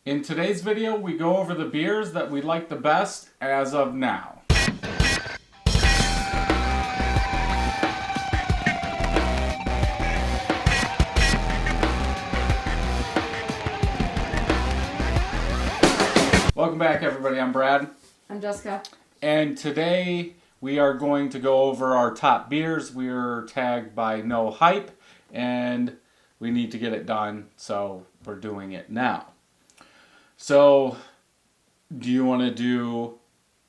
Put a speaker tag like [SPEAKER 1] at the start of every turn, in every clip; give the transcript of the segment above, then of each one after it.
[SPEAKER 1] In today's video, we go over the beers that we like the best as of now. Welcome back, everybody. I'm Brad.
[SPEAKER 2] I'm Jessica.
[SPEAKER 1] And today we are going to go over our top beers. We're tagged by No Hype, and we need to get it done, so we're doing it now. So, do you want to do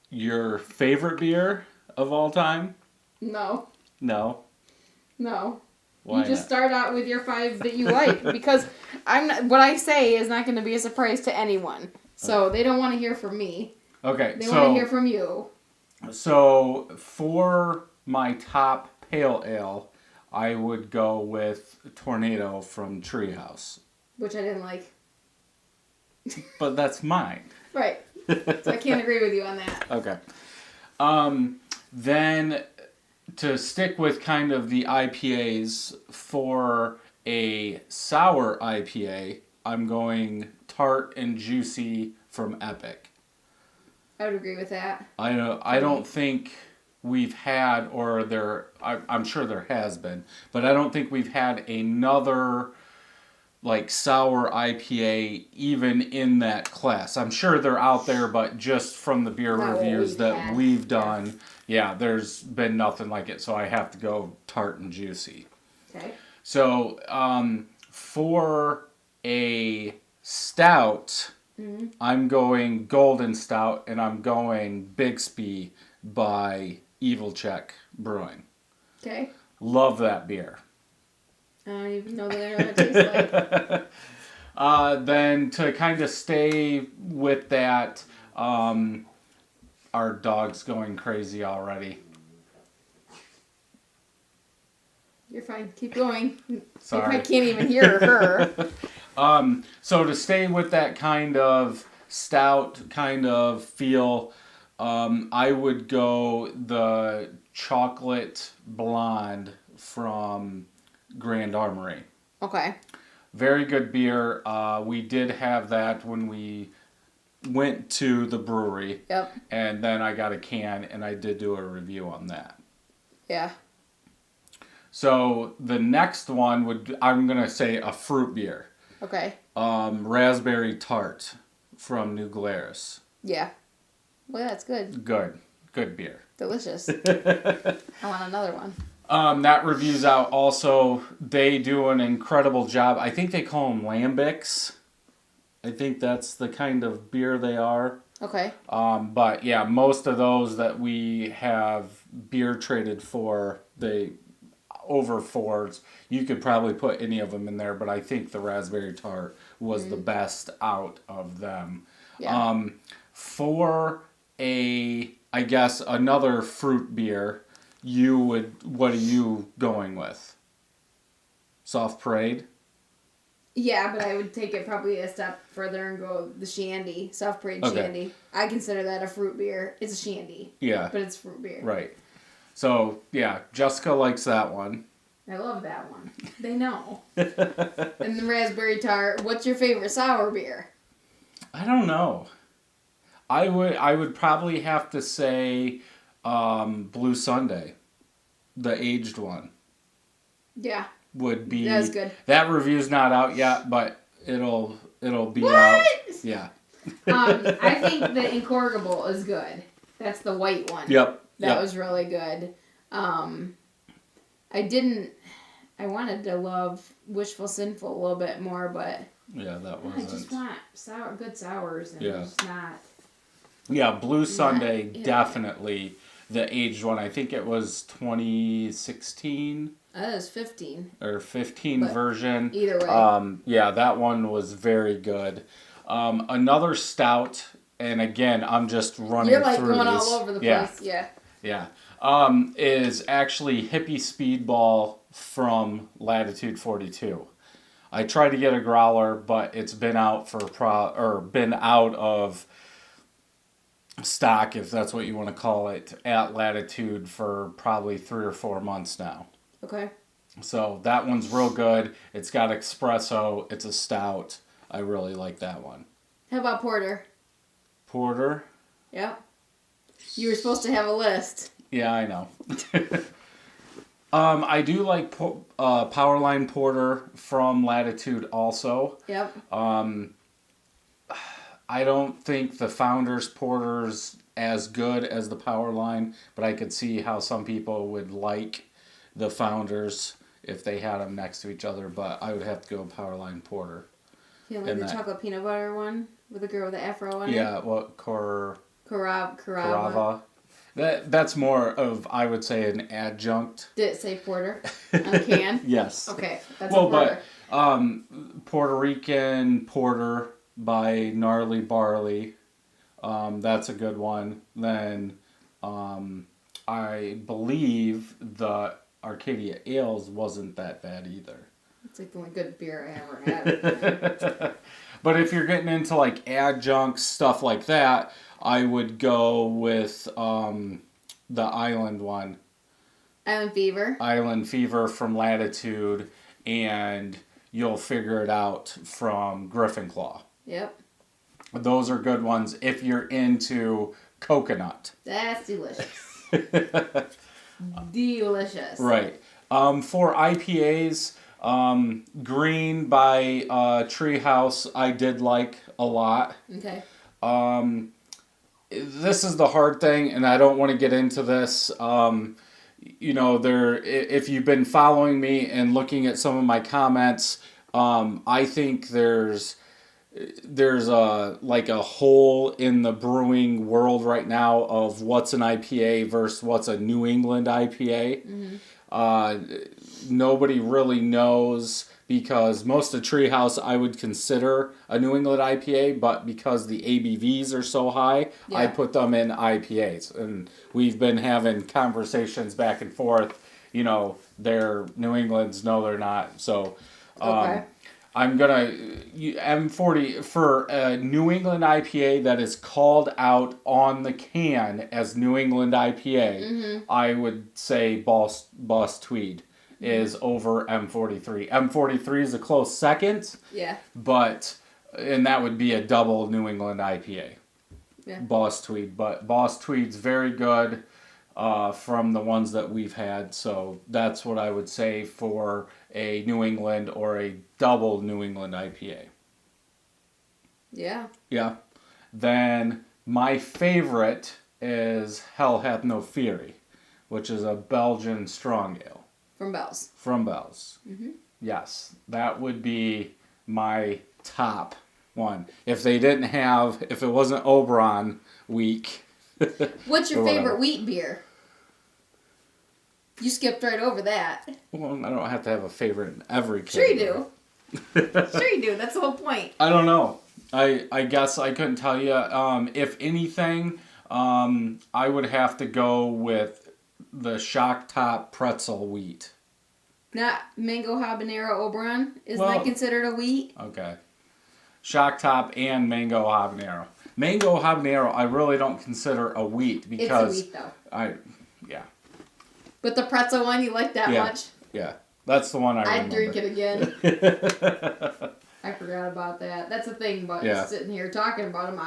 [SPEAKER 1] your favorite beer of all time?
[SPEAKER 2] No.
[SPEAKER 1] No.
[SPEAKER 2] No.
[SPEAKER 1] Why
[SPEAKER 2] You just
[SPEAKER 1] not?
[SPEAKER 2] start out with your 5 that you like because what I say is not going to be a surprise to anyone. So they don't want to hear from me.
[SPEAKER 1] Okay,
[SPEAKER 2] They want to hear from you.
[SPEAKER 1] So for my top pale ale, I would go with Tornado from Treehouse.
[SPEAKER 2] Which I didn't like.
[SPEAKER 1] But that's mine.
[SPEAKER 2] Right. So I can't agree with you on that.
[SPEAKER 1] Okay. Then to stick with kind of the IPAs, for a sour IPA, I'm going Tart and Juicy from Epic.
[SPEAKER 2] I would agree with that.
[SPEAKER 1] I don't think we've had, or I'm sure there has been, but I don't think we've had another like sour IPA even in that class. I'm sure they're out there, but just from the beer
[SPEAKER 2] Not what
[SPEAKER 1] reviews
[SPEAKER 2] we've
[SPEAKER 1] that
[SPEAKER 2] had.
[SPEAKER 1] we've done, yeah, there's been nothing like it. So I have to go Tart and Juicy.
[SPEAKER 2] Okay.
[SPEAKER 1] So for a stout, I'm going Golden Stout, and I'm going Bixby by Evil Check Brewing.
[SPEAKER 2] Okay.
[SPEAKER 1] Love that beer.
[SPEAKER 2] I don't even know what it tastes like.
[SPEAKER 1] Then to kind of stay with that, our dog's going crazy already.
[SPEAKER 2] You're fine. Keep going.
[SPEAKER 1] Sorry.
[SPEAKER 2] I can't even hear her.
[SPEAKER 1] So to stay with that kind of stout kind of feel, I would go the chocolate blonde from Grand Armory.
[SPEAKER 2] Okay.
[SPEAKER 1] Very good beer. We did have that when we went to the brewery.
[SPEAKER 2] Yep.
[SPEAKER 1] And then I got a can, and I did do a review on that.
[SPEAKER 2] Yeah.
[SPEAKER 1] So the next one I'm going to say a fruit beer.
[SPEAKER 2] Okay.
[SPEAKER 1] Raspberry Tart from New Glarus.
[SPEAKER 2] Yeah. Well, that's good.
[SPEAKER 1] Good beer.
[SPEAKER 2] Delicious. I want another one.
[SPEAKER 1] That review's out also. They do an incredible job. I think they call them lambics. I think that's the kind of beer they are.
[SPEAKER 2] Okay.
[SPEAKER 1] But yeah, most of those that we have beer traded for, they over 4s. You could probably put any of them in there, but I think the Raspberry Tart was the best out of them.
[SPEAKER 2] Yeah.
[SPEAKER 1] For I guess another fruit beer, what are you going with? Soft Parade?
[SPEAKER 2] Yeah, but I would take it probably a step further and go the shandy, Soft Parade
[SPEAKER 1] Okay.
[SPEAKER 2] shandy. I consider that a fruit beer. It's a shandy,
[SPEAKER 1] Yeah,
[SPEAKER 2] but it's fruit beer.
[SPEAKER 1] right. So, yeah, Jessica likes that one.
[SPEAKER 2] I love that one. They know. And the raspberry tart. What's your favorite sour beer?
[SPEAKER 1] I don't know. I would probably have to say Blue Sunday, the aged one.
[SPEAKER 2] Yeah,
[SPEAKER 1] Would be
[SPEAKER 2] that's good.
[SPEAKER 1] That review's not out yet, but it'll be
[SPEAKER 2] What?
[SPEAKER 1] out. Yeah.
[SPEAKER 2] I think the incorrigible is good. That's the white one.
[SPEAKER 1] Yep.
[SPEAKER 2] That was really good. I wanted to love Wishful Sinful a little bit more, but
[SPEAKER 1] Yeah, that
[SPEAKER 2] I just
[SPEAKER 1] wasn't.
[SPEAKER 2] want good sours and
[SPEAKER 1] Yeah.
[SPEAKER 2] just not.
[SPEAKER 1] Yeah, Blue Sunday,
[SPEAKER 2] yeah.
[SPEAKER 1] definitely the aged one. I think it was 2016
[SPEAKER 2] That is 15.
[SPEAKER 1] or 15
[SPEAKER 2] But
[SPEAKER 1] version.
[SPEAKER 2] either way.
[SPEAKER 1] Yeah, that one was very good. Another stout, and again, I'm just running
[SPEAKER 2] You're like
[SPEAKER 1] through
[SPEAKER 2] going
[SPEAKER 1] these.
[SPEAKER 2] all over the
[SPEAKER 1] Yeah.
[SPEAKER 2] place. Yeah.
[SPEAKER 1] Yeah. Is actually Hippie Speedball from Latitude 42. I tried to get a growler, but it's been out been out of stock, if that's what you want to call it, at Latitude for probably 3 or 4 months now.
[SPEAKER 2] Okay.
[SPEAKER 1] So that one's real good. It's got espresso. It's a stout. I really like that one.
[SPEAKER 2] How about porter?
[SPEAKER 1] Porter.
[SPEAKER 2] Yep. You were supposed to have a list.
[SPEAKER 1] Yeah, I know. I do like Powerline Porter from Latitude also.
[SPEAKER 2] Yep.
[SPEAKER 1] I don't think the Founders Porter's as good as the Powerline, but I could see how some people would like the Founders if they had them next to each other, but I would have to go Powerline Porter.
[SPEAKER 2] You like the chocolate peanut butter one with the girl with the afro on it?
[SPEAKER 1] Yeah, what
[SPEAKER 2] Carava.
[SPEAKER 1] That's more of, I would say, an adjunct.
[SPEAKER 2] Did it say porter on the can?
[SPEAKER 1] Yes.
[SPEAKER 2] Okay, that's a porter.
[SPEAKER 1] But Puerto Rican Porter by Gnarly Barley, that's a good one. Then I believe the Arcadia Ales wasn't that bad either.
[SPEAKER 2] It's like the only good beer I ever had.
[SPEAKER 1] But if you're getting into like adjuncts, stuff like that, I would go with the Island one.
[SPEAKER 2] Island Fever.
[SPEAKER 1] Island Fever from Latitude, and you'll figure it out from Griffin Claw.
[SPEAKER 2] Yep.
[SPEAKER 1] Those are good ones if you're into coconut.
[SPEAKER 2] That's delicious. Delicious.
[SPEAKER 1] Right. For IPAs, Green by Treehouse I did like a lot.
[SPEAKER 2] Okay.
[SPEAKER 1] This is the hard thing, and I don't want to get into this. If you've been following me and looking at some of my comments, I think there's a hole in the brewing world right now of what's an IPA versus what's a New England IPA.
[SPEAKER 2] Mm-hmm.
[SPEAKER 1] Nobody really knows, because most of Treehouse I would consider a New England IPA, but because the ABVs are so high,
[SPEAKER 2] yeah.
[SPEAKER 1] I put them in IPAs. And we've been having conversations back and forth. They're New Englands, no they're not. So
[SPEAKER 2] okay.
[SPEAKER 1] I'm gonna M40 for a New England IPA that is called out on the can as New England IPA.
[SPEAKER 2] Mm-hmm.
[SPEAKER 1] I would say Boss Tweed is over M43. M43 is a close second.
[SPEAKER 2] Yeah.
[SPEAKER 1] And that would be a double New England IPA.
[SPEAKER 2] Yeah.
[SPEAKER 1] Boss Tweed, but Boss Tweed's very good from the ones that we've had. So that's what I would say for a New England or a double New England IPA.
[SPEAKER 2] Yeah.
[SPEAKER 1] Yeah. Then my favorite is Hell Hath No Fury, which is a Belgian strong ale.
[SPEAKER 2] From Bell's.
[SPEAKER 1] From Bell's.
[SPEAKER 2] Mm-hmm.
[SPEAKER 1] Yes. That would be my top one. If it wasn't Oberon week.
[SPEAKER 2] What's your favorite wheat beer? You skipped right over that.
[SPEAKER 1] Well, I don't have to have a favorite in every
[SPEAKER 2] Sure you
[SPEAKER 1] category.
[SPEAKER 2] do. Sure you do. That's the whole point.
[SPEAKER 1] I don't know. I guess I couldn't tell you. If anything, I would have to go with the Shock Top Pretzel Wheat.
[SPEAKER 2] Not Mango Habanero Oberon? Isn't
[SPEAKER 1] Well,
[SPEAKER 2] that considered a wheat?
[SPEAKER 1] Okay. Shock Top and Mango Habanero. Mango Habanero I really don't consider a wheat because...
[SPEAKER 2] It's a wheat, though.
[SPEAKER 1] Yeah.
[SPEAKER 2] But the pretzel one, you like that much?
[SPEAKER 1] Yeah. That's the one I remember.
[SPEAKER 2] I'd drink it again. I forgot about that. That's the thing about sitting here talking about them.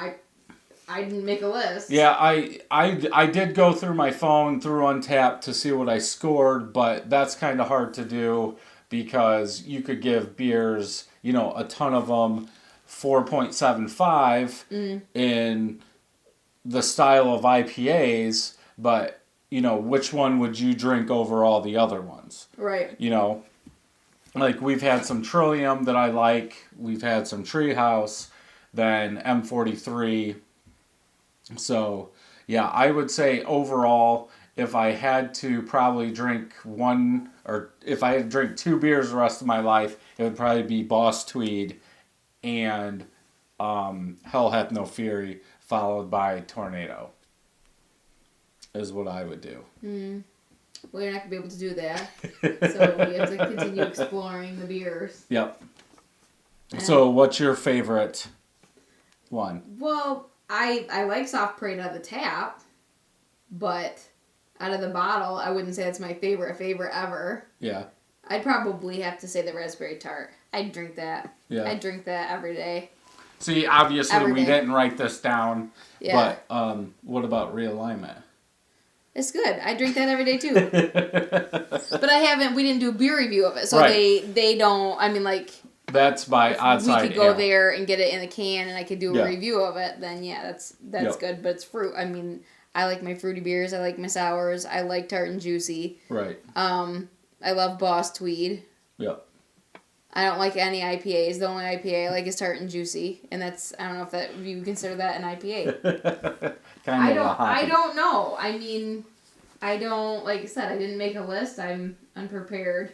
[SPEAKER 2] I didn't make a list.
[SPEAKER 1] Yeah, I did go through my phone, through Untappd to see what I scored, but that's kind of hard to do because you could give beers, a ton of them, 4.75 in the style of IPAs, but, which one would you drink over all the other ones?
[SPEAKER 2] Right.
[SPEAKER 1] Like we've had some Trillium that I like, we've had some Treehouse, then M43. So, yeah, I would say overall, if I had to probably drink if I had to drink 2 beers the rest of my life, it would probably be Boss Tweed and Hell Hath No Fury, followed by Tornado, is what I would do.
[SPEAKER 2] Well, you're not going to be able to do that. So we have to continue exploring the beers.
[SPEAKER 1] Yep. So what's your favorite one?
[SPEAKER 2] Well, I like Soft Parade out of the tap, but out of the bottle, I wouldn't say that's my favorite ever.
[SPEAKER 1] Yeah.
[SPEAKER 2] I'd probably have to say the Raspberry Tart. I'd drink that.
[SPEAKER 1] Yeah.
[SPEAKER 2] I'd drink that every day.
[SPEAKER 1] See, obviously
[SPEAKER 2] Every
[SPEAKER 1] we
[SPEAKER 2] day.
[SPEAKER 1] didn't write this down,
[SPEAKER 2] Yeah.
[SPEAKER 1] but what about realignment?
[SPEAKER 2] It's good. I drink that every day too. But we didn't do a beer review of it. So
[SPEAKER 1] Right.
[SPEAKER 2] they don't, I mean, like,
[SPEAKER 1] That's by
[SPEAKER 2] if
[SPEAKER 1] outside
[SPEAKER 2] we could go
[SPEAKER 1] ale.
[SPEAKER 2] there and get it in a can and I could do a
[SPEAKER 1] Yeah.
[SPEAKER 2] review of it, then yeah, that's
[SPEAKER 1] Yep.
[SPEAKER 2] good. But it's fruit. I mean, I like my fruity beers. I like my sours. I like tart and juicy.
[SPEAKER 1] Right.
[SPEAKER 2] I love Boss Tweed.
[SPEAKER 1] Yep.
[SPEAKER 2] I don't like any IPAs. The only IPA I like is tart and juicy, and that's, I don't know if you would consider that an IPA.
[SPEAKER 1] Kind of a hoppy.
[SPEAKER 2] I don't know. I mean, I don't, like I said, I didn't make a list. I'm unprepared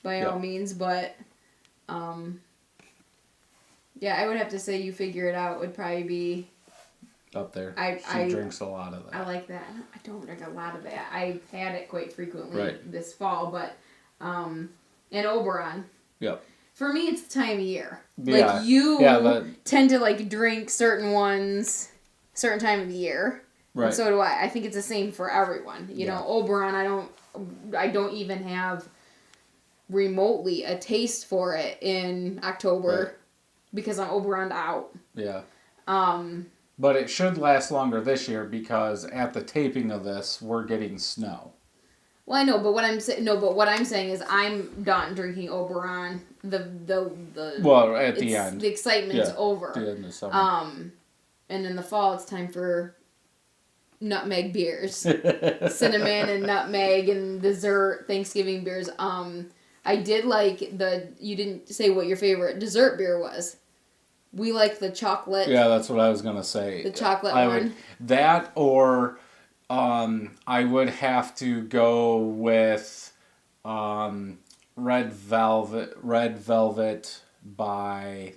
[SPEAKER 2] by all means, but yeah, I would have to say You Figure It Out would probably be
[SPEAKER 1] Up there.
[SPEAKER 2] I
[SPEAKER 1] Drinks a lot of that.
[SPEAKER 2] I like that. I don't drink a lot of that. I've had it quite frequently
[SPEAKER 1] Right.
[SPEAKER 2] this fall, but and Oberon.
[SPEAKER 1] Yep.
[SPEAKER 2] For me, it's the time of year.
[SPEAKER 1] Yeah.
[SPEAKER 2] Like, you
[SPEAKER 1] Yeah,
[SPEAKER 2] tend to, like, drink certain ones certain time of the year.
[SPEAKER 1] right.
[SPEAKER 2] And so do I. I think it's the same for everyone. You know, Oberon, I don't even have remotely a taste for it in October
[SPEAKER 1] Right.
[SPEAKER 2] because I'm Oberoned out.
[SPEAKER 1] Yeah. But it should last longer this year because at the taping of this, we're getting snow.
[SPEAKER 2] Well, I know, but what I'm saying is I'm done drinking Oberon.
[SPEAKER 1] Well, at the end.
[SPEAKER 2] The excitement's over.
[SPEAKER 1] At the end of summer.
[SPEAKER 2] And in the fall, it's time for nutmeg beers, cinnamon and nutmeg and dessert Thanksgiving beers. I did like you didn't say what your favorite dessert beer was. We like the chocolate.
[SPEAKER 1] Yeah, that's what I was gonna say.
[SPEAKER 2] The chocolate one.
[SPEAKER 1] That or I would have to go with Red Velvet by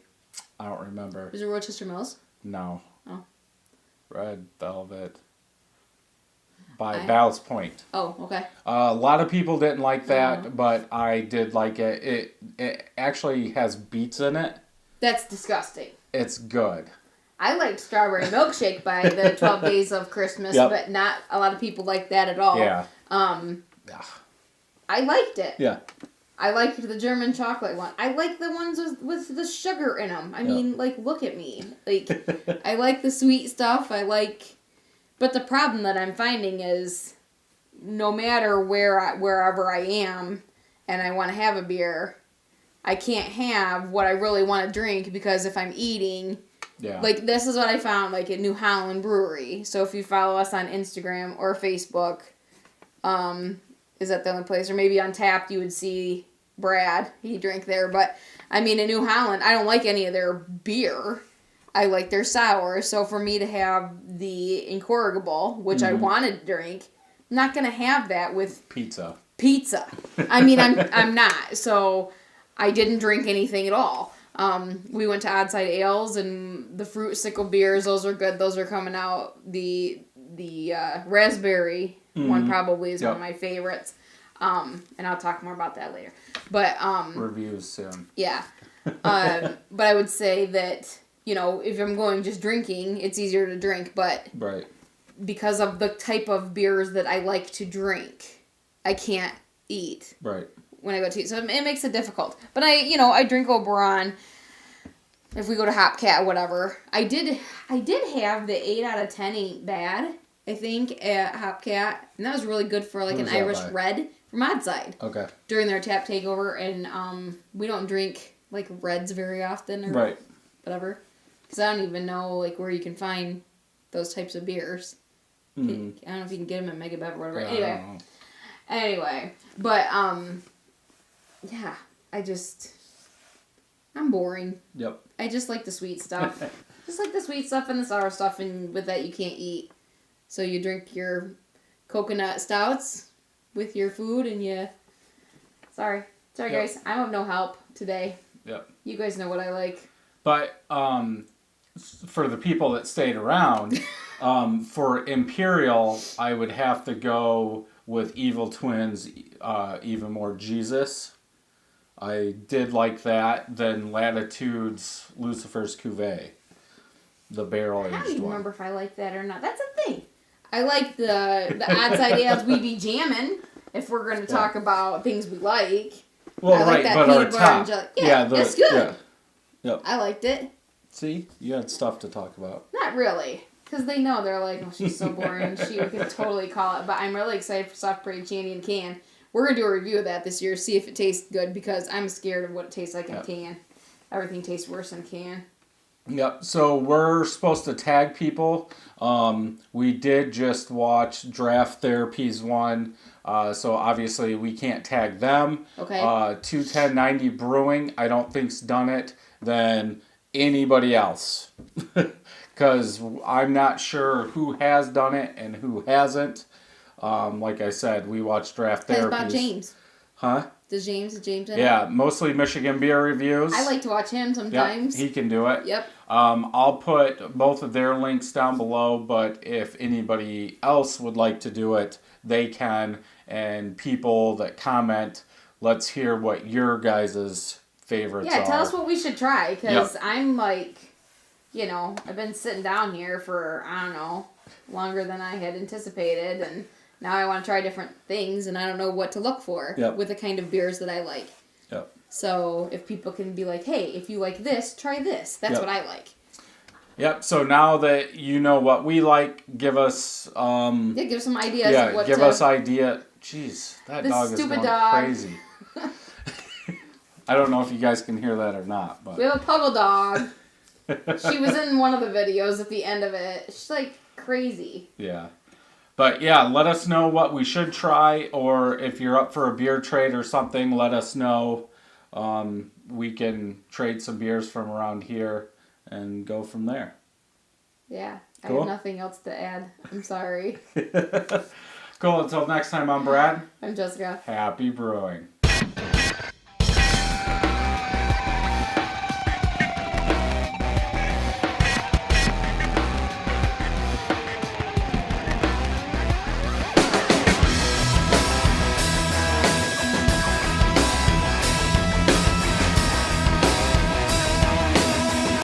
[SPEAKER 1] I don't remember.
[SPEAKER 2] Is it Rochester Mills?
[SPEAKER 1] No.
[SPEAKER 2] Oh.
[SPEAKER 1] Red Velvet by Ballast Point.
[SPEAKER 2] Oh, okay.
[SPEAKER 1] A lot of people didn't like that, but I did like it. It actually has beets in it.
[SPEAKER 2] That's disgusting.
[SPEAKER 1] It's good.
[SPEAKER 2] I liked Strawberry Milkshake by the 12 Days of Christmas, but not a lot of people like that at all.
[SPEAKER 1] Yeah.
[SPEAKER 2] I liked it.
[SPEAKER 1] Yeah.
[SPEAKER 2] I liked the German chocolate one. I like the ones with the sugar in them. I mean, like, look at me. Like, I like the sweet stuff. But the problem that I'm finding is no matter wherever I am and I want to have a beer, I can't have what I really want to drink because if I'm eating, like, this is what I found, like, at New Holland Brewery. So if you follow us on Instagram or Facebook, is that the only place? Or maybe on Tapped you would see Brad. He drank there. But, I mean, in New Holland, I don't like any of their beer. I like their sour. So for me to have the Incorrigible, which I wanted to drink, I'm not going to have that with
[SPEAKER 1] pizza.
[SPEAKER 2] I mean, I'm not. So I didn't drink anything at all. We went to Oddside Ales and the Fruit Sickle beers. Those are good. Those are coming out. The raspberry one probably is one of my favorites. And I'll talk more about that later. But
[SPEAKER 1] reviews soon.
[SPEAKER 2] Yeah. But I would say that, you know, if I'm going just drinking, it's easier to drink. But
[SPEAKER 1] right.
[SPEAKER 2] because of the type of beers that I like to drink, I can't eat.
[SPEAKER 1] Right.
[SPEAKER 2] When I go to eat. So it makes it difficult. But I drink Oberon. If we go to Hopcat, whatever. I did have the 8 out of 10 ain't bad, I think, at Hopcat. And that was really good for like an Irish red from Oddside.
[SPEAKER 1] Okay.
[SPEAKER 2] During their tap takeover. And we don't drink like reds very often or whatever. Because I don't even know like where you can find those types of beers. Mm-hmm. I don't know if you can get them at Mega Bev or whatever.
[SPEAKER 1] Yeah,
[SPEAKER 2] Anyway. But, yeah, I'm boring.
[SPEAKER 1] Yep.
[SPEAKER 2] I just like the sweet stuff. Just like the sweet stuff and the sour stuff, and with that you can't eat. So you drink your coconut stouts with your food, and you... Sorry guys, I'm of no help today.
[SPEAKER 1] Yep.
[SPEAKER 2] You guys know what I like.
[SPEAKER 1] But, for the people that stayed around, for Imperial, I would have to go with Evil Twins, Even More Jesus. I did like that. Then Latitude's Lucifer's Cuvée, the barrel aged one.
[SPEAKER 2] I don't even remember if I like that or not. That's a thing. I like the Oddside Ales We Be Jammin', if we're going to talk about things we like.
[SPEAKER 1] Well,
[SPEAKER 2] I like that
[SPEAKER 1] but
[SPEAKER 2] peanut
[SPEAKER 1] our
[SPEAKER 2] butter
[SPEAKER 1] top.
[SPEAKER 2] and jelly. Yeah, that's good.
[SPEAKER 1] Yeah. Yep.
[SPEAKER 2] I liked it.
[SPEAKER 1] See, you had stuff to talk about.
[SPEAKER 2] Not really. Because they know, they're like, oh, she's so boring. She could totally call it. But I'm really excited for Soft Parade Candy in can. We're going to do a review of that this year, see if it tastes good, because I'm scared of what it tastes like in can. Everything tastes worse in can.
[SPEAKER 1] Yep, so we're supposed to tag people. We did just watch Draft Therapies one, so obviously we can't tag them.
[SPEAKER 2] Okay.
[SPEAKER 1] 21090 Brewing, I don't think's done it than anybody else. Because I'm not sure who has done it and who hasn't. Like I said, we watched Draft Therapies.
[SPEAKER 2] How about James?
[SPEAKER 1] Huh?
[SPEAKER 2] Is James in
[SPEAKER 1] Yeah,
[SPEAKER 2] it?
[SPEAKER 1] mostly Michigan beer reviews.
[SPEAKER 2] I like to watch him sometimes.
[SPEAKER 1] Yep, he can do it.
[SPEAKER 2] Yep.
[SPEAKER 1] I'll put both of their links down below, but if anybody else would like to do it, they can. And people that comment, let's hear what your guys' favorites are.
[SPEAKER 2] Yeah, tell us what we should try, because
[SPEAKER 1] Yep.
[SPEAKER 2] I'm like, you know, I've been sitting down here for, I don't know, longer than I had anticipated, and now I want to try different things, and I don't know what to look for with the kind of beers that I like.
[SPEAKER 1] Yep.
[SPEAKER 2] So if people can be like, hey, if you like this, try this. That's what I like.
[SPEAKER 1] Yep. So now that you know what we like, give us
[SPEAKER 2] give some ideas.
[SPEAKER 1] Yeah,
[SPEAKER 2] of what
[SPEAKER 1] give
[SPEAKER 2] to,
[SPEAKER 1] us idea. Jeez, that
[SPEAKER 2] this
[SPEAKER 1] dog is
[SPEAKER 2] stupid
[SPEAKER 1] going
[SPEAKER 2] dog.
[SPEAKER 1] crazy. I don't know if you guys can hear that or not, but
[SPEAKER 2] We have a puggle dog. She was in one of the videos at the end of it. She's like crazy.
[SPEAKER 1] yeah. But yeah, let us know what we should try, or if you're up for a beer trade or something, let us know. We can trade some beers from around here and go from there.
[SPEAKER 2] Yeah,
[SPEAKER 1] Cool.
[SPEAKER 2] I have nothing else to add. I'm sorry.
[SPEAKER 1] Cool. Until next time, I'm Brad.
[SPEAKER 2] I'm Jessica.
[SPEAKER 1] Happy brewing.